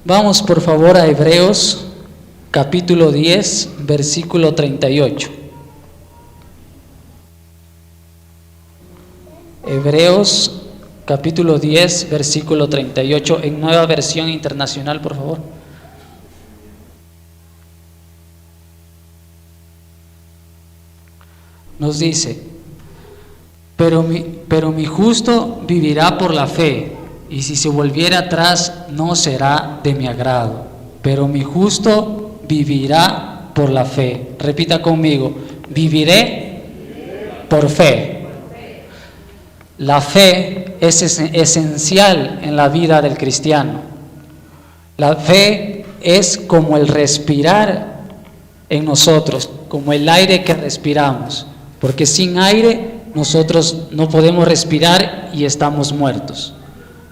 Vamos por favor a Hebreos capítulo 10, versículo 38. Hebreos capítulo 10, versículo 38, en Nueva Versión Internacional, por favor. Nos dice: pero mi justo vivirá por la fe, y si se volviera atrás no será de mi agrado. Pero mi justo vivirá por la fe. Repita conmigo: viviré por fe. La fe es esencial en la vida del cristiano. La fe es como el respirar en nosotros, como el aire que respiramos, porque sin aire nosotros no podemos respirar y estamos muertos.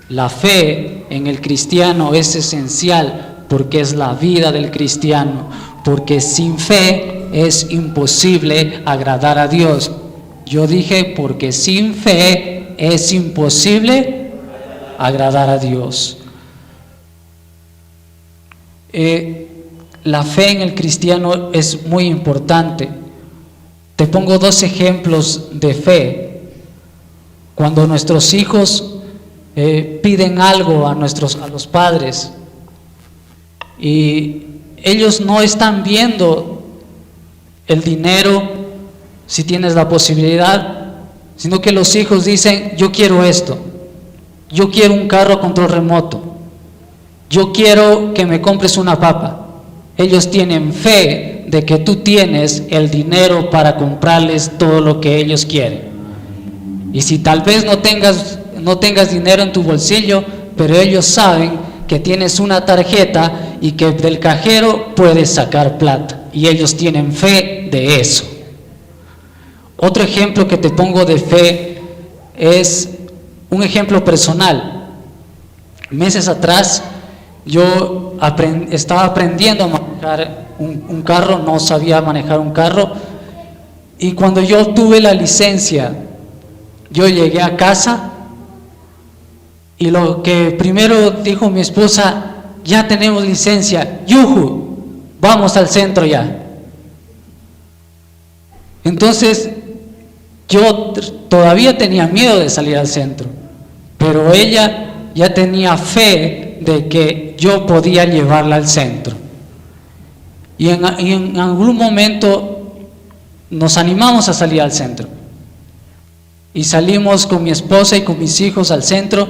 La fe en el cristiano es esencial porque es la vida del cristiano, porque sin fe es imposible agradar a Dios. Yo dije porque sin fe es imposible agradar a Dios. La fe en el cristiano es muy importante. Te pongo dos ejemplos de fe. Cuando nuestros hijos piden algo a los padres y ellos no están viendo el dinero, si tienes la posibilidad, sino que los hijos dicen: yo quiero esto, yo quiero un carro a control remoto, yo quiero que me compres una papa. Ellos tienen fe de que tú tienes el dinero para comprarles todo lo que ellos quieren. Y si tal vez no tengas dinero en tu bolsillo, pero ellos saben que tienes una tarjeta y que del cajero puedes sacar plata, y ellos tienen fe de eso. Otro ejemplo que te pongo de fe es un ejemplo personal. Meses atrás yo estaba aprendiendo a manejar un carro, no sabía manejar un carro, y cuando yo obtuve la licencia, yo llegué a casa y lo que primero dijo mi esposa: ya tenemos licencia, yujú, vamos al centro ya. Entonces yo todavía tenía miedo de salir al centro, pero ella ya tenía fe de que yo podía llevarla al centro. Y en algún momento nos animamos a salir al centro. Y salimos con mi esposa y con mis hijos al centro,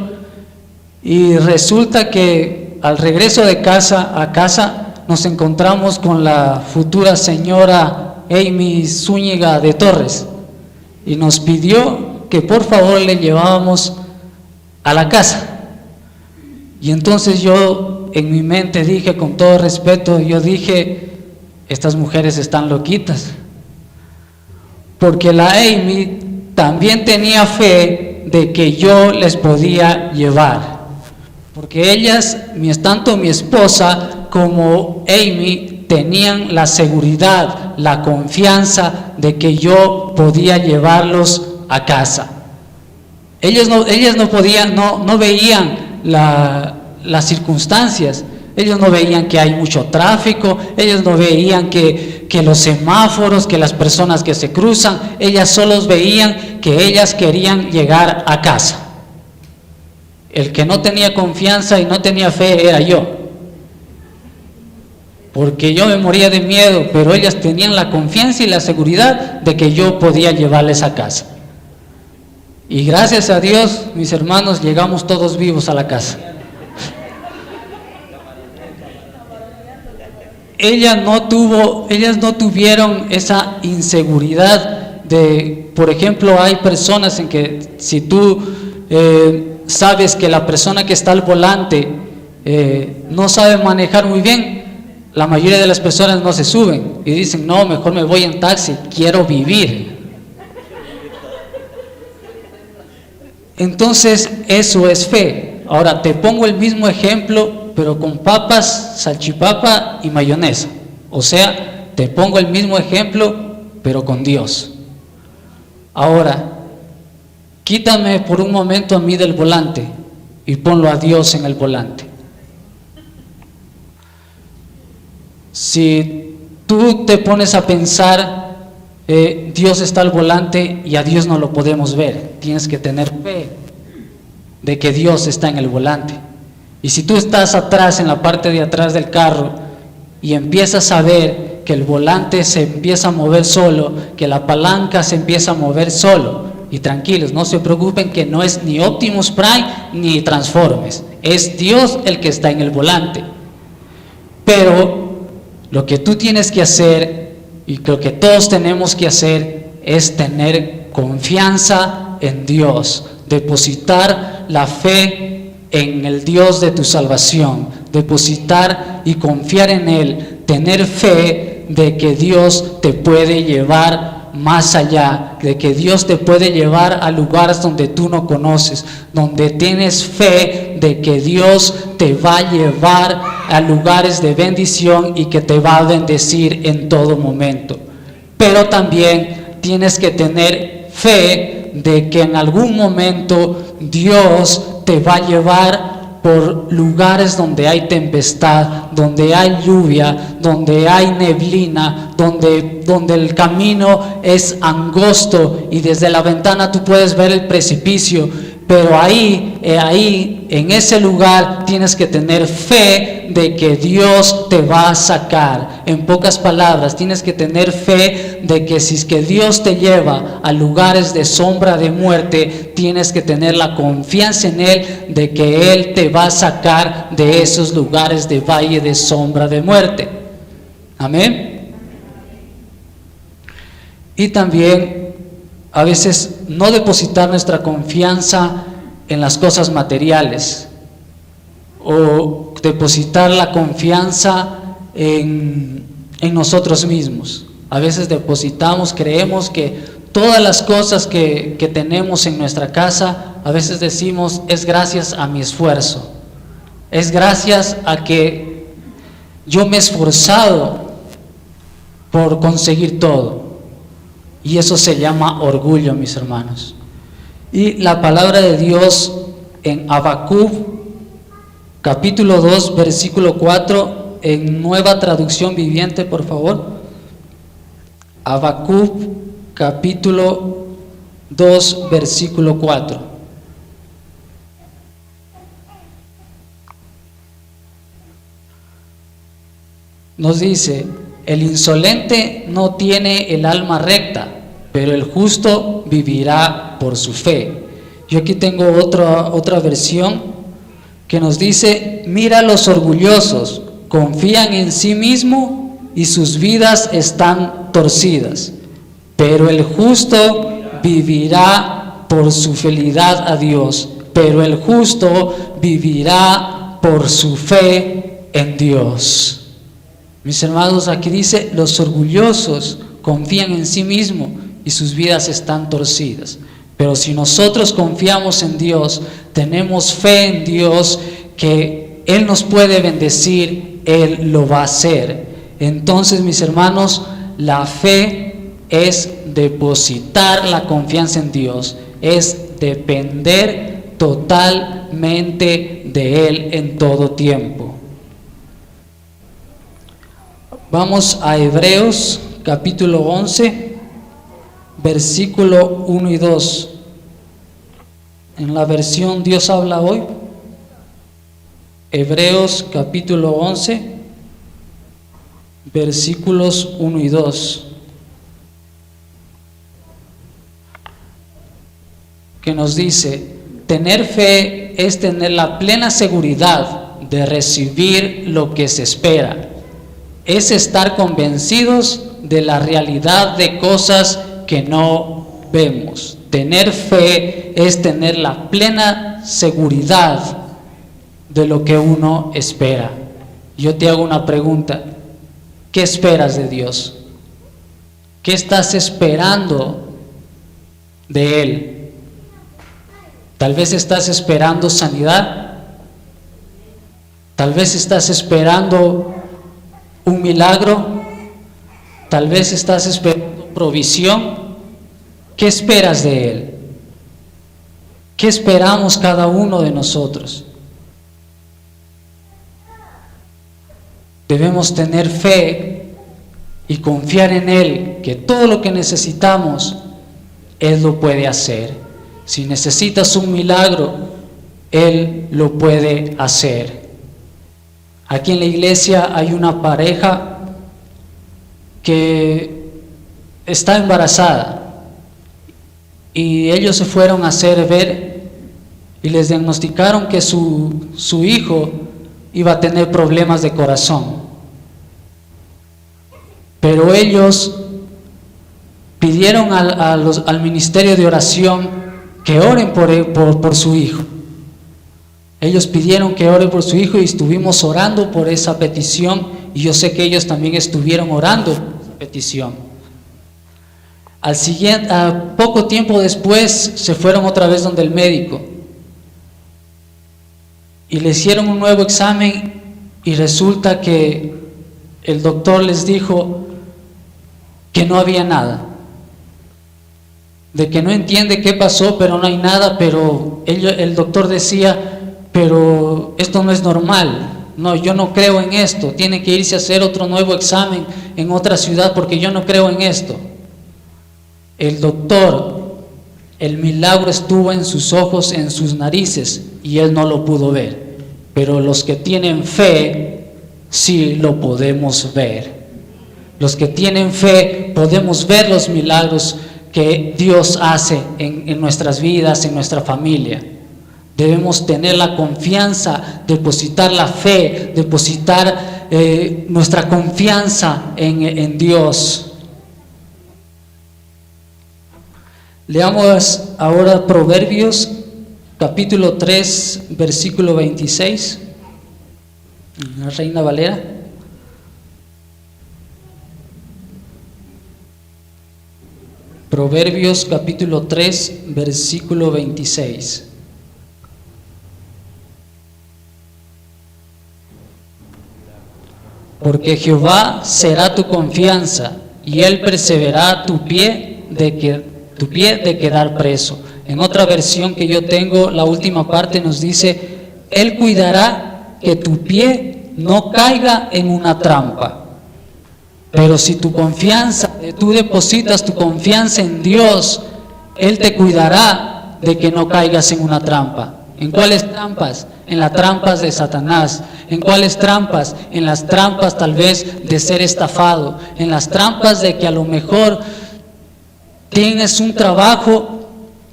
y resulta que al regreso de a casa nos encontramos con la futura señora Amy Zúñiga de Torres, y nos pidió que por favor le llevábamos a la casa. Y entonces yo en mi mente dije, con todo respeto, yo dije: estas mujeres están loquitas, porque la Amy también tenía fe de que yo les podía llevar, porque ellas, tanto mi esposa como Amy, tenían la seguridad, la confianza de que yo podía llevarlos a casa. Ellas no podían, no veían las circunstancias. Ellos no veían que hay mucho tráfico, ellos no veían que los semáforos, que las personas que se cruzan. Ellas solo veían que ellas querían llegar a casa. El que no tenía confianza y no tenía fe era yo, porque yo me moría de miedo, pero ellas tenían la confianza y la seguridad de que yo podía llevarles a casa. Y gracias a Dios, mis hermanos, llegamos todos vivos a la casa. Ellas no tuvieron esa inseguridad de, por ejemplo, hay personas en que si tú sabes que la persona que está al volante no sabe manejar muy bien, la mayoría de las personas no se suben y dicen: no, mejor me voy en taxi, quiero vivir. Entonces eso es fe. Ahora te pongo el mismo ejemplo, pero con papas, salchipapa y mayonesa. O sea, te pongo el mismo ejemplo, pero con Dios. Ahora, quítame por un momento a mí del volante y ponlo a Dios en el volante. Si tú te pones a pensar, Dios está al volante y a Dios no lo podemos ver, tienes que tener fe de que Dios está en el volante. Y si tú estás atrás, en la parte de atrás del carro, y empiezas a ver que el volante se empieza a mover solo, que la palanca se empieza a mover solo, y tranquilos, no se preocupen que no es ni Optimus Prime ni Transformers, es Dios el que está en el volante. Pero lo que tú tienes que hacer, y lo que todos tenemos que hacer, es tener confianza en Dios, depositar la fe en el Dios de tu salvación, depositar y confiar en Él, tener fe de que Dios te puede llevar más allá, de que Dios te puede llevar a lugares donde tú no conoces, donde tienes fe de que Dios te va a llevar a lugares de bendición y que te va a bendecir en todo momento. Pero también tienes que tener fe de que en algún momento Dios te va a llevar por lugares donde hay tempestad, donde hay lluvia, donde hay neblina, donde el camino es angosto y desde la ventana tú puedes ver el precipicio. Pero ahí, en ese lugar tienes que tener fe de que Dios te va a sacar. En pocas palabras, tienes que tener fe de que si es que Dios te lleva a lugares de sombra de muerte, tienes que tener la confianza en Él de que Él te va a sacar de esos lugares de valle de sombra de muerte. Amén. Y también a veces no depositar nuestra confianza en las cosas materiales o depositar la confianza en nosotros mismos. A veces depositamos, creemos que todas las cosas que tenemos en nuestra casa, a veces decimos, es gracias a mi esfuerzo, es gracias a que yo me he esforzado por conseguir todo. Y eso se llama orgullo, mis hermanos. Y la palabra de Dios en Habacuc, capítulo 2, versículo 4, en Nueva Traducción Viviente, por favor. Habacuc, capítulo 2, versículo 4. Nos dice: el insolente no tiene el alma recta, pero el justo vivirá por su fe. Yo aquí tengo otra versión que nos dice: mira los orgullosos, confían en sí mismo y sus vidas están torcidas, pero el justo vivirá por su fidelidad a Dios, pero el justo vivirá por su fe en Dios. Mis hermanos, aquí dice, los orgullosos confían en sí mismos y sus vidas están torcidas. Pero si nosotros confiamos en Dios, tenemos fe en Dios, que Él nos puede bendecir, Él lo va a hacer. Entonces, mis hermanos, la fe es depositar la confianza en Dios, es depender totalmente de Él en todo tiempo. Vamos a Hebreos capítulo 11, versículo 1 y 2. En la versión Dios habla hoy. Hebreos capítulo 11, versículos 1 y 2. Que nos dice: tener fe es tener la plena seguridad de recibir lo que se espera. Es estar convencidos de la realidad de cosas que no vemos. Tener fe es tener la plena seguridad de lo que uno espera. Yo te hago una pregunta: ¿qué esperas de Dios? ¿Qué estás esperando de Él? Tal vez estás esperando sanidad, tal vez estás esperando un milagro, tal vez estás esperando provisión. ¿Qué esperas de Él? ¿Qué esperamos cada uno de nosotros? Debemos tener fe y confiar en Él, que todo lo que necesitamos, Él lo puede hacer. Si necesitas un milagro, Él lo puede hacer. Aquí en la iglesia hay una pareja que está embarazada y ellos se fueron a hacer ver y les diagnosticaron que su hijo iba a tener problemas de corazón. Pero ellos pidieron al ministerio de oración que oren por su hijo. Ellos pidieron que oren por su hijo y estuvimos orando por esa petición, y yo sé que ellos también estuvieron orando por esa petición. A poco tiempo después se fueron otra vez donde el médico y le hicieron un nuevo examen, y resulta que el doctor les dijo que no había nada, de que no entiende qué pasó, pero no hay nada. Pero el doctor decía: pero esto no es normal, no, yo no creo en esto, tiene que irse a hacer otro nuevo examen en otra ciudad porque yo no creo en esto. El doctor, el milagro estuvo en sus ojos, en sus narices, y él no lo pudo ver, pero los que tienen fe sí lo podemos ver. Los que tienen fe podemos ver los milagros que Dios hace en nuestras vidas, en nuestra familia. Debemos tener la confianza, depositar la fe, depositar nuestra confianza en Dios. Leamos ahora Proverbios capítulo 3, versículo 26, la Reina Valera. Proverbios capítulo 3, versículo 26. Porque Jehová será tu confianza, y Él perseverará tu pie de quedar preso. En otra versión que yo tengo, la última parte nos dice: Él cuidará que tu pie no caiga en una trampa. Pero si tú depositas tu confianza en Dios, Él te cuidará de que no caigas en una trampa. ¿En cuáles trampas? En las trampas de Satanás. ¿En cuáles trampas? En las trampas tal vez de ser estafado. En las trampas de que a lo mejor tienes un trabajo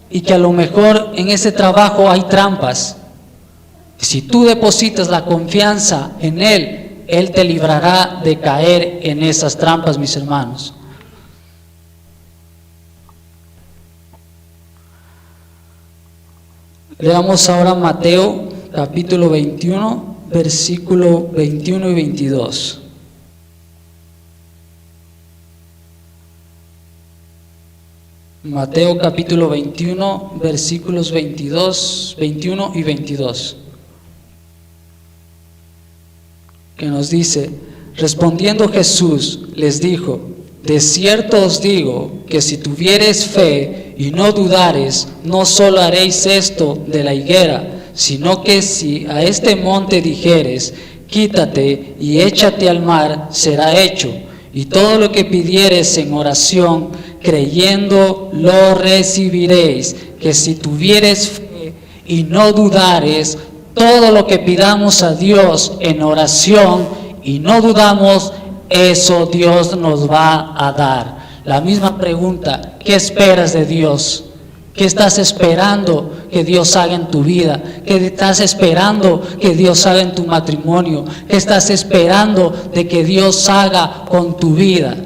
y que a lo mejor en ese trabajo hay trampas. Si tú depositas la confianza en Él, Él te librará de caer en esas trampas, mis hermanos. Leamos ahora Mateo capítulo 21, versículo 21 y 22. Mateo capítulo 21, versículos 21 y 22. Que nos dice: respondiendo Jesús les dijo: de cierto os digo que si tuviereis fe y no dudareis, no solo haréis esto de la higuera, sino que si a este monte dijeres: quítate y échate al mar, será hecho. Y todo lo que pidiereis en oración, creyendo, lo recibiréis. Que si tuviereis fe y no dudareis, todo lo que pidamos a Dios en oración y no dudamos, eso Dios nos va a dar. La misma pregunta: ¿qué esperas de Dios? ¿Qué estás esperando que Dios haga en tu vida? ¿Qué estás esperando que Dios haga en tu matrimonio? ¿Qué estás esperando de que Dios haga con tu vida?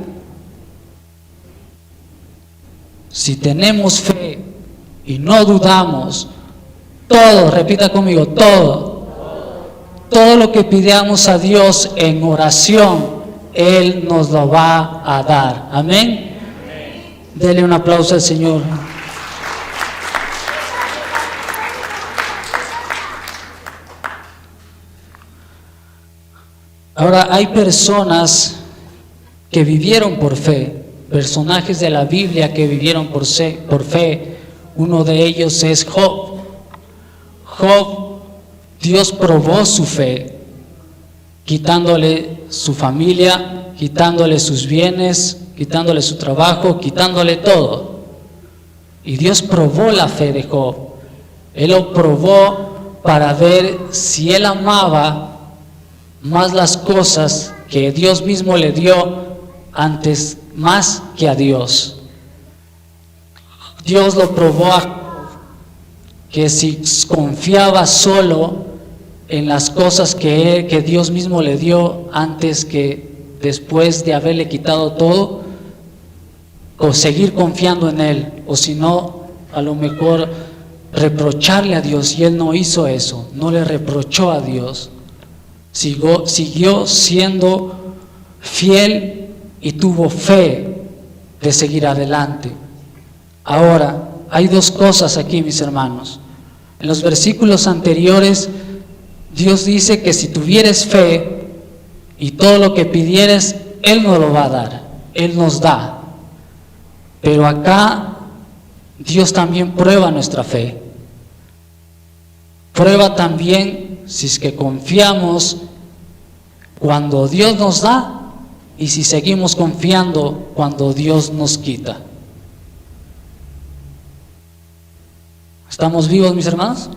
Si tenemos fe y no dudamos, todo, repita conmigo, todo lo que pidamos a Dios en oración, Él nos lo va a dar. Amén. Dele un aplauso al Señor. Ahora, hay personas que vivieron por fe, personajes de la Biblia que vivieron por fe. Uno de ellos es Job. Job, Dios probó su fe. quitándole su familia, quitándole sus bienes, quitándole su trabajo, quitándole todo. Y Dios probó la fe de Job. Él lo probó para ver si él amaba más las cosas que Dios mismo le dio antes más que a Dios. Dios lo probó a Job, que si confiaba solo en las cosas que Dios mismo le dio antes que después de haberle quitado todo, o seguir confiando en Él, o si no, a lo mejor reprocharle a Dios, y él no hizo eso, no le reprochó a Dios, siguió siendo fiel y tuvo fe de seguir adelante. Ahora, hay dos cosas aquí, mis hermanos. En los versículos anteriores, Dios dice que si tuvieres fe y todo lo que pidieres, Él nos lo va a dar, Él nos da. Pero acá Dios también prueba nuestra fe. Prueba también si es que confiamos cuando Dios nos da y si seguimos confiando cuando Dios nos quita. ¿Estamos vivos, mis hermanos?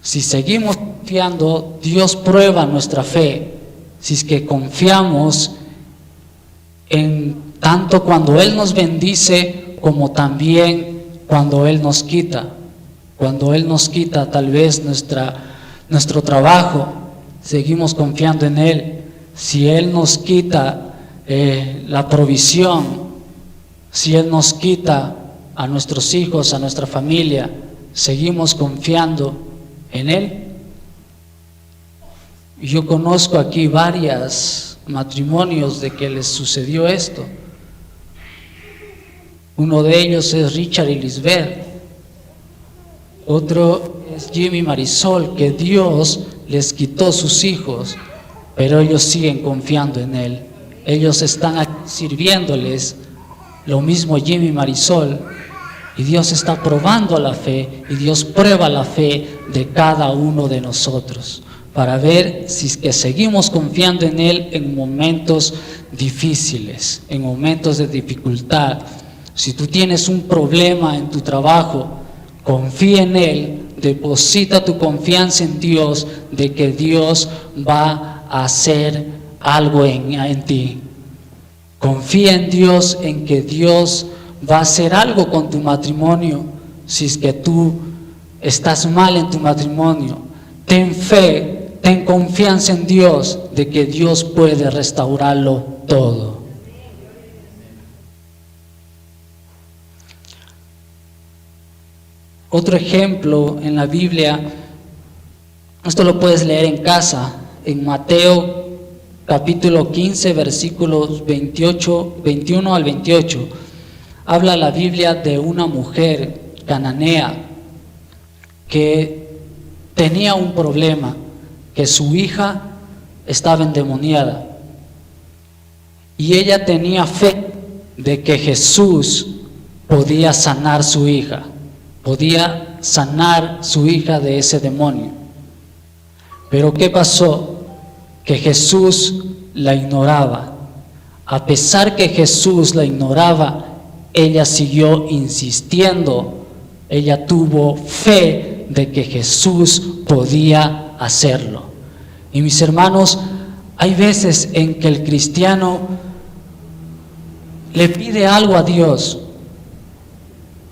Si seguimos confiando, Dios prueba nuestra fe. Si es que confiamos en tanto cuando Él nos bendice como también cuando Él nos quita. Cuando Él nos quita tal vez nuestro trabajo, seguimos confiando en Él. Si Él nos quita la provisión, si Él nos quita a nuestros hijos, a nuestra familia, seguimos confiando en Él. Yo conozco aquí varios matrimonios de que les sucedió esto. Uno de ellos es Richard y Lisbeth. Otro es Jimmy y Marisol, que Dios les quitó sus hijos, pero ellos siguen confiando en Él. Ellos están sirviéndoles, lo mismo Jimmy y Marisol, y Dios está probando la fe, y Dios prueba la fe de cada uno de nosotros, para ver si es que seguimos confiando en Él en momentos difíciles, en momentos de dificultad. Si tú tienes un problema en tu trabajo, confía en Él, deposita tu confianza en Dios, de que Dios va a hacer algo en ti. Confía en Dios, en que Dios va a hacer algo con tu matrimonio. Si es que tú estás mal en tu matrimonio, ten fe, ten confianza en Dios, de que Dios puede restaurarlo todo. Otro ejemplo en la Biblia, esto lo puedes leer en casa, en Mateo capítulo 15, versículos 21 al 28. Habla la Biblia de una mujer cananea que tenía un problema, que su hija estaba endemoniada. Y ella tenía fe de que Jesús podía sanar su hija. Podía sanar su hija de ese demonio. Pero ¿qué pasó? Que Jesús la ignoraba. A pesar que Jesús la ignoraba, ella siguió insistiendo. Ella tuvo fe de que Jesús podía hacerlo. Y mis hermanos, hay veces en que el cristiano le pide algo a Dios.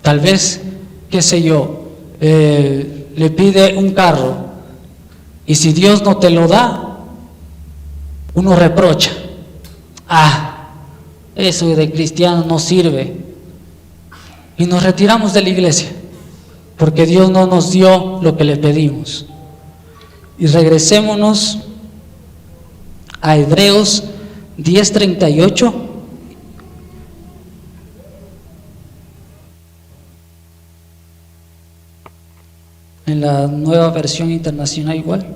Tal vez, qué sé yo, le pide un carro, y si Dios no te lo da, uno reprocha. Eso de cristiano no sirve, y nos retiramos de la iglesia porque Dios no nos dio lo que le pedimos. Y regresémonos a Hebreos 10:38. En la Nueva Versión Internacional igual.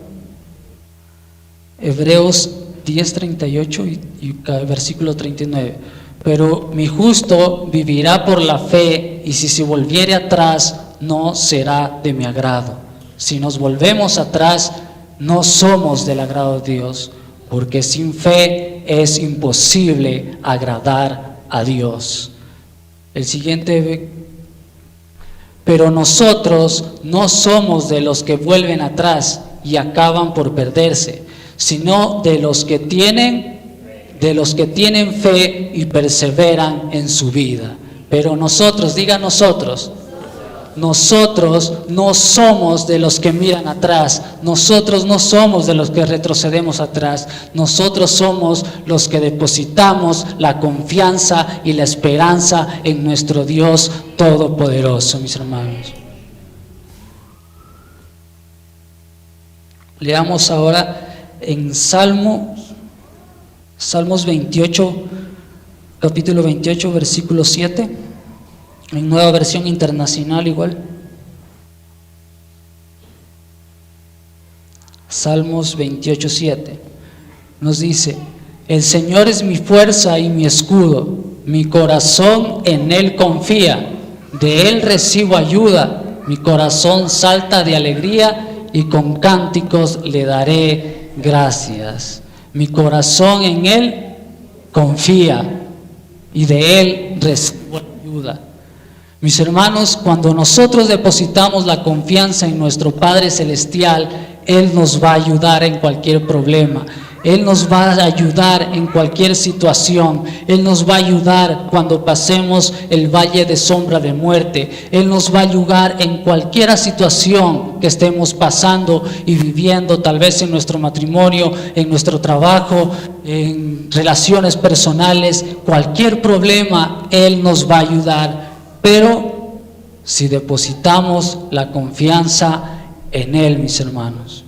Hebreos 10:38 y versículo 39. Pero mi justo vivirá por la fe, y si se volviere atrás, no será de mi agrado. Si nos volvemos atrás, no somos del agrado de Dios, porque sin fe es imposible agradar a Dios. El siguiente: pero nosotros no somos de los que vuelven atrás y acaban por perderse, sino de los que tienen fe y perseveran en su vida. Pero nosotros, diga nosotros no somos de los que miran atrás, nosotros no somos de los que retrocedemos atrás, nosotros somos los que depositamos la confianza y la esperanza en nuestro Dios Todopoderoso, mis hermanos. Leamos ahora en Salmos 28, capítulo 28, versículo 7. En Nueva Versión Internacional igual. Salmos 28:7 nos dice: el Señor es mi fuerza y mi escudo, mi corazón en Él confía, de Él recibo ayuda, mi corazón salta de alegría y con cánticos le daré gracias. Mi corazón en Él confía y de Él recibo ayuda. Mis hermanos, cuando nosotros depositamos la confianza en nuestro Padre Celestial, Él nos va a ayudar en cualquier problema, Él nos va a ayudar en cualquier situación, Él nos va a ayudar cuando pasemos el valle de sombra de muerte, Él nos va a ayudar en cualquier situación que estemos pasando y viviendo, tal vez en nuestro matrimonio, en nuestro trabajo, en relaciones personales, cualquier problema, Él nos va a ayudar. Pero si depositamos la confianza en Él, mis hermanos.